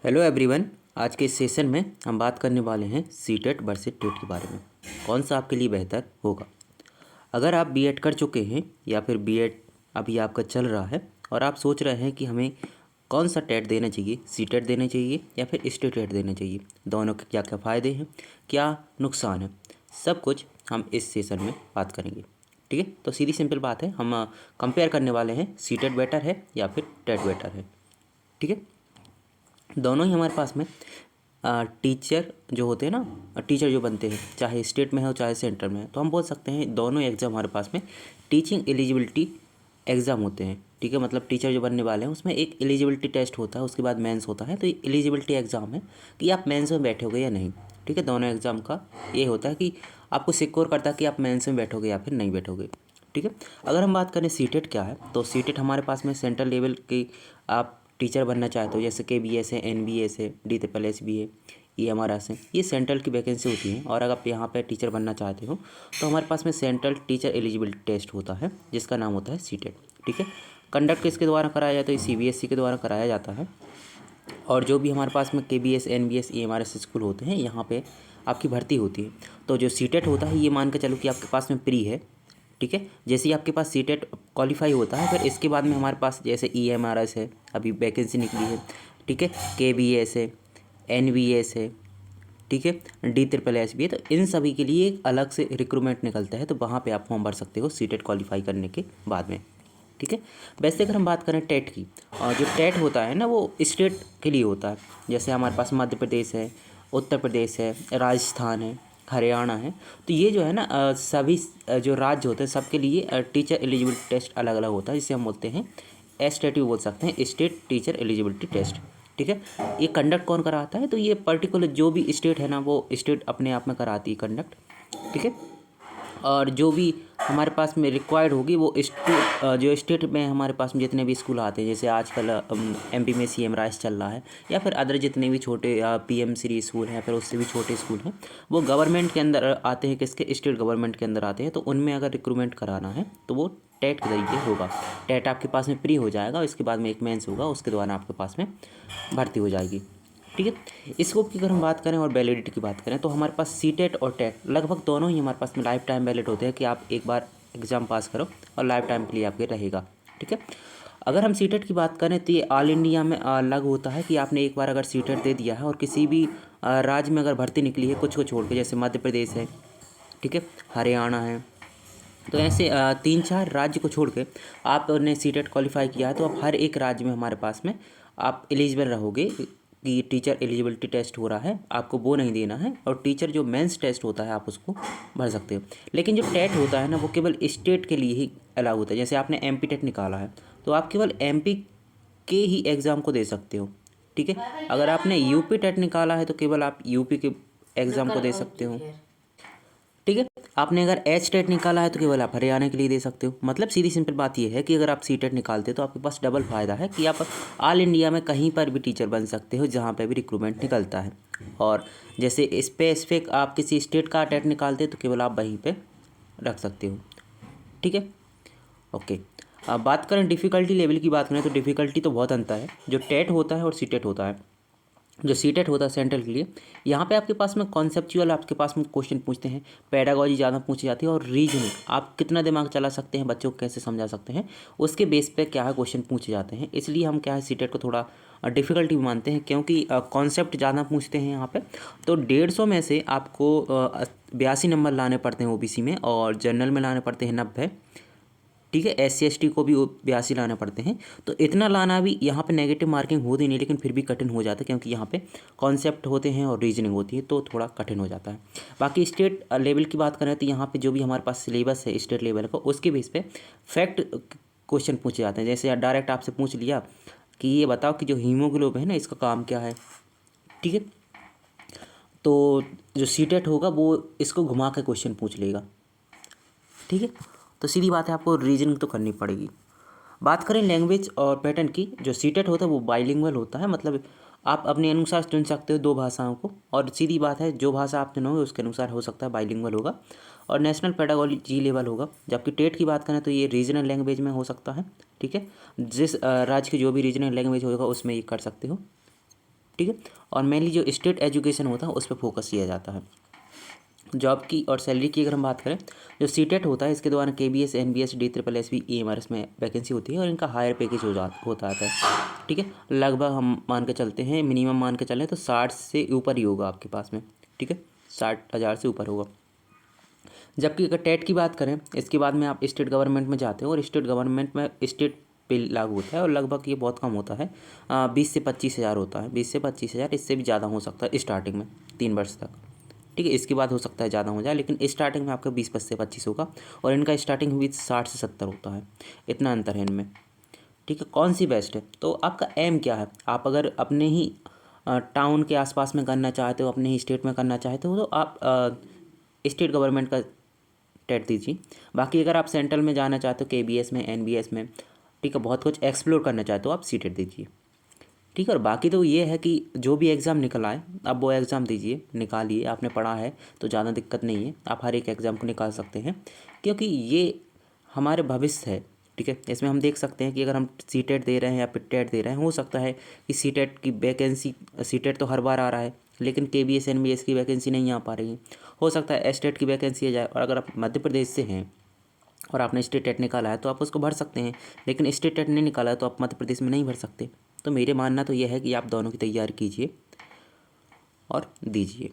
Hello everyone. आज के इस सेशन में हम बात करने वाले हैं सीटेट वर्सेस टेट के बारे में। कौन सा आपके लिए बेहतर होगा? अगर आप बीएड कर चुके हैं या फिर बीएड अभी आपका चल रहा है और आप सोच रहे हैं कि हमें कौन सा टेट देना चाहिए, सीटेट देना चाहिए या फिर स्टेट टेट देना चाहिए, दोनों के क्या क्या फ़ायदे हैं, क्या नुकसान है, सब कुछ हम इस सेशन में बात करेंगे। ठीक है, तो सीधी सिंपल बात है, हम कंपेयर करने वाले हैं सीटेट बेटर है या फिर टेट बेटर है। ठीक है, दोनों ही हमारे पास में टीचर जो होते हैं ना, टीचर जो बनते हैं, चाहे स्टेट में हो चाहे सेंटर में है, तो हम बोल सकते हैं दोनों एग्ज़ाम हमारे पास में टीचिंग एलिजिबिलिटी एग्ज़ाम होते हैं। ठीक है, मतलब टीचर जो बनने वाले हैं उसमें एक एलिजिबिलिटी टेस्ट होता है, उसके बाद मेंस होता है। तो ये एलिजिबिलिटी एग्ज़ाम है कि आप मेंस में बैठोगे या नहीं। ठीक है, दोनों एग्ज़ाम का ये होता है कि आपको सिक्योर करता है कि आप मेंस में बैठोगे या फिर नहीं बैठोगे। ठीक है, अगर हम बात करें सीटेट क्या है, तो सीटेट हमारे पास में सेंट्रल लेवल की आप टीचर बनना चाहते हो, जैसे KBS है, NBS है, DSSS भी है, EMRS है, ये सेंट्रल की वैकेंसी होती है। और अगर आप यहाँ पे टीचर बनना चाहते हो तो हमारे पास में सेंट्रल टीचर एलिजिबिलिटी टेस्ट होता है जिसका नाम होता है सीटेट। ठीक है, कंडक्ट किसके द्वारा कराया जाता है? CBSE के द्वारा कराया जाता है। और जो भी हमारे पास में KBS, NBS, EMRS स्कूल होते हैं, यहाँ पे आपकी भर्ती होती है। तो जो सीटेट होता है, ये मान के चलो कि आपके पास में प्री है। ठीक है, जैसे ही आपके पास सीटेट क्वालिफाई होता है, फिर इसके बाद में हमारे पास जैसे EMRS है, अभी वैकेंसी निकली है। ठीक है, KBS है, NBS है, ठीक है, DSSS भी है। तो इन सभी के लिए एक अलग से रिक्रूटमेंट निकलता है, तो वहाँ पे आप फॉर्म भर सकते हो सीटेट क्वालिफाई करने के बाद में। ठीक है, वैसे अगर हम बात करें टेट की, और जो टेट होता है ना, वो स्टेट के लिए होता है। जैसे हमारे पास मध्य प्रदेश है, उत्तर प्रदेश है, राजस्थान है, हरियाणा है। तो ये जो है ना, सभी जो राज्य होते हैं सबके लिए टीचर एलिजिबिलिटी टेस्ट अलग अलग होता है, जिसे हम बोलते हैं STET भी बोल सकते हैं, स्टेट टीचर एलिजिबिलिटी टेस्ट। ठीक है, ये कंडक्ट कौन कराता है? तो ये पर्टिकुलर जो भी स्टेट है ना, वो स्टेट अपने आप में कराती है कंडक्ट। ठीक है, और जो भी हमारे पास में रिक्वायर्ड होगी वो जो स्टेट में हमारे पास में जितने भी स्कूल आते हैं, जैसे आजकल MP में CM राइस चल रहा है, या फिर अदर जितने भी छोटे PM श्री स्कूल हैं, फिर उससे भी छोटे स्कूल हैं, वो गवर्नमेंट के अंदर आते हैं। किसके? स्टेट गवर्नमेंट के अंदर आते हैं। तो उनमें अगर रिक्रूटमेंट कराना है तो वो टेट के तरीके होगा। टेट आपके पास में प्री हो जाएगा, इसके बाद में एक मेंस होगा, उसके दौरान आपके पास में भर्ती हो जाएगी। ठीक है, स्कोप की अगर हम बात करें और वैलिडिटी की बात करें, तो हमारे पास सीटेट और टेट लगभग दोनों ही हमारे पास में लाइफ टाइम वैलिड होते हैं कि आप एक बार एग्ज़ाम पास करो और लाइफ टाइम के लिए आपके रहेगा। ठीक है, अगर हम सीटेट की बात करें तो ये ऑल इंडिया में लागू होता है कि आपने एक बार अगर सीटेट दे दिया है और किसी भी राज्य में अगर भर्ती निकली है, कुछ को छोड़ के, जैसे मध्य प्रदेश है, ठीक है, हरियाणा है, तो ऐसे 3-4 राज्य को छोड़ के आपने सीटेट क्वालिफाई किया है, तो आप हर एक राज्य में हमारे पास में आप एलिजिबल रहोगे कि टीचर एलिजिबिलिटी टेस्ट हो रहा है, आपको वो नहीं देना है। और टीचर जो मेंस टेस्ट होता है आप उसको भर सकते हो। लेकिन जो टेट होता है ना, वो केवल स्टेट के लिए ही अलाउ होता है। जैसे आपने MP टेट निकाला है तो आप केवल MP के ही एग्ज़ाम को दे सकते हो। ठीक है, अगर आपने UP टेट निकाला है तो केवल आप UP के एग्ज़ाम को दे सकते हो। ठीक है, आपने अगर H टेट निकाला है तो केवल आप हरियाणा के लिए दे सकते हो। मतलब सीधी सिंपल बात यह है कि अगर आप सीटेट निकालते हो तो आपके पास डबल फ़ायदा है कि आप ऑल इंडिया में कहीं पर भी टीचर बन सकते हो जहाँ पे भी रिक्रूटमेंट निकलता है। और जैसे स्पेसिफिक आप किसी स्टेट का टेट निकालते हो तो केवल आप वहीं पे रख सकते हो। ठीक है, ओके। अब बात करें डिफ़िकल्टी लेवल की, बात करें तो डिफ़िकल्टी तो बहुत अंतर है जो टेट होता है और सीटेट होता है। जो सीटेट होता है सेंट्रल के लिए, यहाँ पे आपके पास में कॉन्सेप्चुअल आपके पास में क्वेश्चन पूछते हैं, पेडागोजी ज़्यादा पूछी जाती है, और रीजनिंग आप कितना दिमाग चला सकते हैं, बच्चों को कैसे समझा सकते हैं, उसके बेस पे क्या है क्वेश्चन पूछे जाते हैं। इसलिए हम क्या है सीटेट को थोड़ा डिफ़िकल्टी भी मानते हैं, क्योंकि कॉन्सेप्ट ज़्यादा पूछते हैं यहाँ पे। तो 150 में से आपको 82 नंबर लाने पड़ते हैं OBC में, और जनरल में लाने पड़ते हैं 90। ठीक है, SC ST को भी 82 लाने पड़ते हैं। तो इतना लाना भी यहाँ पे नेगेटिव मार्किंग होती नहीं, लेकिन फिर भी कठिन हो जाता है, क्योंकि यहाँ पे कॉन्सेप्ट होते हैं और रीजनिंग होती है, तो थोड़ा कठिन हो जाता है। बाकी स्टेट लेवल की बात करें तो यहाँ पे जो भी हमारे पास सिलेबस है स्टेट लेवल का, उसके बेस पे फैक्ट क्वेश्चन पूछे जाते हैं। जैसे डायरेक्ट आपसे पूछ लिया कि ये बताओ कि जो हीमोग्लोबिन है ना, इसका काम क्या है। ठीक है, तो जो सीटेट होगा वो इसको घुमा के क्वेश्चन पूछ लेगा। ठीक है, तो सीधी बात है, आपको रीजनिंग तो करनी पड़ेगी। बात करें लैंग्वेज और पैटर्न की, जो सीटेट होता है वो बाइलिंगुअल होता है, मतलब आप अपने अनुसार चुन सकते हो 2 भाषाओं को, और सीधी बात है जो भाषा आप चुनोगे उसके अनुसार हो सकता है बाइलिंगुअल होगा, और नेशनल पेडागोजी लेवल होगा। जबकि टेट की बात करें तो ये रीजनल लैंग्वेज में हो सकता है। ठीक है, जिस राज्य की जो भी रीजनल लैंग्वेज होगा उसमें ये कर सकते हो। ठीक है। और मेनली जो स्टेट एजुकेशन होता है उस पर फोकस किया जाता है। जॉब की और सैलरी की अगर हम बात करें, जो सीटेट होता है इसके द्वारा KBS NBS DSSB EMRS में वैकेंसी होती है और इनका हायर पैकेज होता है, ठीक है। लगभग हम मान के चलते हैं, मिनिमम मान के चलें तो 60 से ऊपर ही होगा आपके पास में, ठीक है, 60,000 से ऊपर होगा। जबकि अगर टेट की बात करें, इसके बाद में आप स्टेट गवर्नमेंट में जाते हो और स्टेट गवर्नमेंट में स्टेट पे लागू होता है और लगभग ये बहुत कम होता है, 20 से 25,000 होता है, 20 से 25,000, इससे भी ज़्यादा हो सकता है स्टार्टिंग में 3 वर्ष तक, ठीक है। इसके बाद हो सकता है ज़्यादा हो जाए, लेकिन स्टार्टिंग में आपका 20 से 25 होगा और इनका स्टार्टिंग भी 60 से 70 होता है, इतना अंतर है इनमें, ठीक है। कौन सी बेस्ट है, तो आपका एम क्या है। आप अगर अपने ही टाउन के आसपास में करना चाहते हो, अपने ही स्टेट में करना चाहते हो, तो आप स्टेट गवर्नमेंट का टेट दीजिए। बाकी अगर आप सेंट्रल में जाना चाहते हो, KBS में, NBS में, ठीक है, बहुत कुछ एक्सप्लोर करना चाहते हो, आप सीटेट दीजिए, ठीक है। और बाकी तो ये है कि जो भी एग्ज़ाम निकल आए अब वो एग्ज़ाम दीजिए, निकालिए, आपने पढ़ा है तो ज़्यादा दिक्कत नहीं है, आप हर एक एग्ज़ाम को निकाल सकते हैं, क्योंकि ये हमारे भविष्य है, ठीक है। इसमें हम देख सकते हैं कि अगर हम सीटेट दे रहे हैं या फिर टेट दे रहे हैं, हो सकता है कि सीटेट की वैकेंसी, सीटेट तो हर बार आ रहा है लेकिन KBS NBS की वैकेंसी नहीं आ पा रही है, हो सकता है स्टेट की वैकेंसी आ जाए। और अगर आप मध्य प्रदेश से हैं और आपने स्टेट टेट निकाला है तो आप उसको भर सकते हैं, लेकिन स्टेट टेट नहीं निकाला है तो आप मध्य प्रदेश में नहीं भर सकते। तो मेरे मानना तो यह है कि आप दोनों की तैयारी कीजिए और दीजिए।